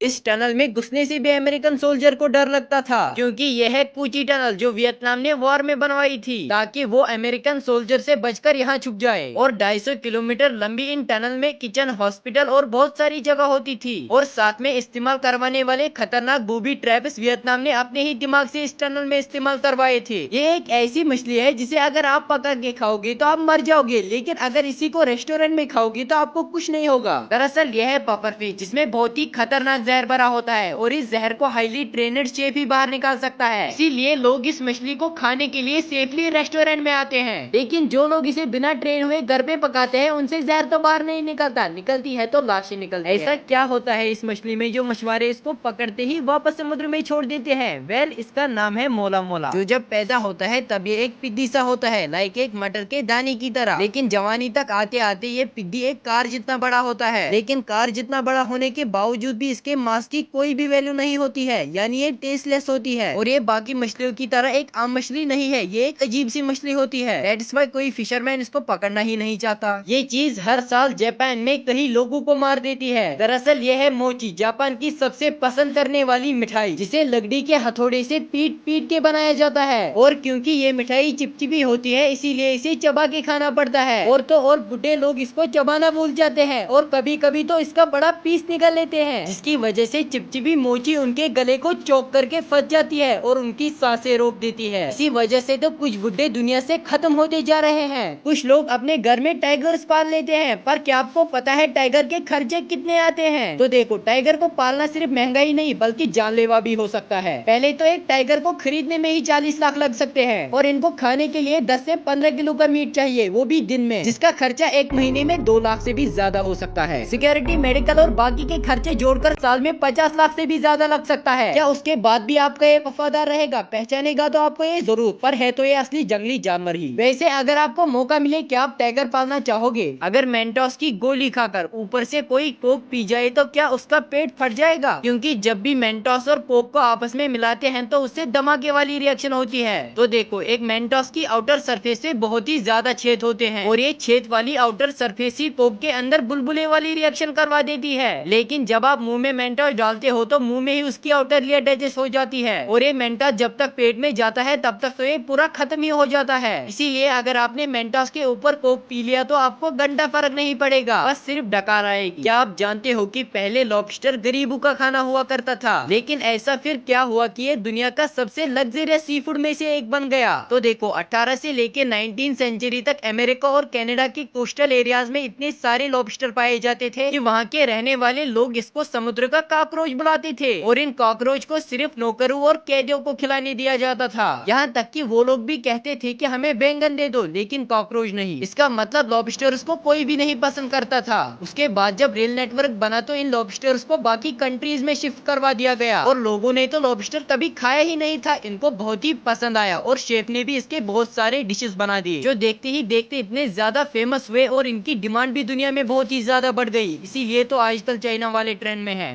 इस टनल में घुसने से भी अमेरिकन सोल्जर को डर लगता था, क्योंकि यह है कूची टनल जो वियतनाम ने वॉर में बनवाई थी ताकि वो अमेरिकन सोल्जर से बचकर यहाँ छुप जाए। और 250 किलोमीटर लंबी इन टनल में किचन, हॉस्पिटल और बहुत सारी जगह होती थी। और साथ में इस्तेमाल करवाने वाले खतरनाक बूबी ट्रैप्स वियतनाम ने अपने ही दिमाग से इस टनल में इस्तेमाल करवाए थे। ये एक ऐसी मछली है जिसे अगर आप पकड़ के खाओगे तो आप मर जाओगे, लेकिन अगर इसी को रेस्टोरेंट में खाओगे तो आपको कुछ नहीं होगा। दरअसल यह है पफरफिश, जिसमें बहुत ही खतरनाक जहर भरा होता है और इस जहर को हाईली ट्रेनेड शेफ ही बाहर निकाल सकता है। इसीलिए लोग इस मछली को खाने के लिए सेफली रेस्टोरेंट में आते हैं, लेकिन जो लोग इसे बिना ट्रेन हुए घर पे पकाते हैं उनसे जहर तो बाहर नहीं निकलता, निकलती है तो लाशें निकलती है। ऐसा क्या होता है इस मछली में जो मछुआरे इसको पकड़ते ही वापस समुद्र में छोड़ देते हैं? वेल, इसका नाम है मोला मोला, जो जब पैदा होता है तब ये एक पिद्दी सा होता है, लाइक एक मटर के दाने की तरह। लेकिन जवानी तक आते आते ये पिद्दी एक कार जितना बड़ा होता है। लेकिन कार जितना बड़ा होने के बावजूद भी इसके मांस की कोई भी वैल्यू नहीं होती है, यानी ये टेस्टलेस होती है। और ये बाकी मछलियों की तरह एक आम मछली नहीं है, ये एक अजीब सी मछली होती है। दैट्स व्हाई कोई फिशरमैन इसको पकड़ना ही नहीं चाहता। ये चीज हर साल जापान में कई लोगों को मार देती है। दरअसल यह है मोची, जापान की सबसे पसंद करने वाली मिठाई, जिसे लकड़ी के हथौड़े से पीट पीट के बनाया जाता है। और क्योंकि ये मिठाई चिपचिपी होती है इसीलिए इसे चबा के खाना पड़ता है। और तो और बुढ़े लोग इसको चबाना भूल जाते हैं और कभी कभी तो इसका बड़ा पीस निकल लेते हैं, जिसकी वजह से चिपचिपी मोची उनके गले को चौक करके फंस जाती है और उनकी सांसें रोक देती है। इसी वजह से तो कुछ बुढ़े दुनिया से खत्म होते जा रहे हैं। कुछ लोग अपने घर में टाइगर्स पाल लेते हैं, पर क्या आपको पता है टाइगर के खर्चे कितने आते हैं? तो देखो, टाइगर को पालना सिर्फ महंगा ही नहीं बल्कि जानलेवा भी हो सकता है। पहले तो एक टाइगर को खरीदने में ही 40 लाख लग सकते हैं और इनको खाने के लिए 10 से 15 किलो का मीट चाहिए, वो भी दिन में, जिसका खर्चा एक महीने में 2 लाख से भी ज्यादा हो सकता है। सिक्योरिटी, मेडिकल और बाकी के खर्चे जोड़कर साल में 50 लाख से भी ज्यादा लग सकता है। क्या उसके बाद भी आपका ये वफादार रहेगा, पहचानेगा तो आपको ये जरूर, पर है तो ये असली जंगली जानवर ही। वैसे अगर आपको मौका मिले क्या आप टाइगर पालना चाहोगे? अगर मेंटोस की गोली खाकर ऊपर से कोई कोक पी जाए तो क्या उसका पेट फट जाएगा? क्योंकि जब भी मेंटोस और कोक को आपस में मिलाते हैं तो उससे धमाके वाली रिएक्शन होती है। तो देखो, एक मेंटोस की आउटर सरफेस से बहुत ही ज्यादा छेद होते हैं और ये छेद वाली आउटर सरफेस ही कोक के अंदर बुलबुले वाली रिएक्शन करवा देती है। लेकिन जब आप मुंह में मेंटोस डालते हो तो मुंह में ही उसकी आउटर लेयर डाइजेस्ट हो जाती है और ये मेंटोस जब तक पेट में जाता है तब तक तो ये पूरा खत्म ही हो जाता है। इसीलिए अगर आपने मेंटोस के ऊपर कोक पी लिया तो आपको घंटा फर्क नहीं पड़ेगा, बस सिर्फ डकार आएगी। क्या आप जानते हो कि पहले लॉबस्टर गरीबों का खाना हुआ करता था, लेकिन ऐसा फिर क्या हुआ कि ये दुनिया का सबसे लग्जरियस सी फूड में से एक बन गया? तो देखो, 18 से लेके 19 सेंचुरी तक अमेरिका और कनाडा के कोस्टल एरियाज में इतने सारे लॉबस्टर पाए जाते थे कि वहाँ के रहने वाले लोग इसको समुद्र का कॉकरोच बुलाते थे और इन कॉकरोच को सिर्फ नौकरों और कैदियों को खिलाने दिया जाता था। यहाँ तक कि वो लोग भी कहते थे कि हमें बैंगन दे दो लेकिन कॉकरोच नहीं। इसका मतलब लॉबस्टर्स को कोई भी नहीं पसंद करता था। उसके बाद जब रेल नेटवर्क बना तो इन लॉबस्टर्स को बाकी कंट्रीज में शिफ्ट करवा दिया गया और लोगों ने तो लॉबस्टर कभी खाया ही नहीं था, इनको बहुत ही पसंद आया और शेफ ने भी इसके बहुत सारे डिशेस बना दिए जो देखते ही देखते इतने ज्यादा फेमस हुए और इनकी डिमांड भी दुनिया में बहुत ही ज्यादा बढ़ गई। इसीलिए तो आजकल चाइना वाले ट्रेंड में है।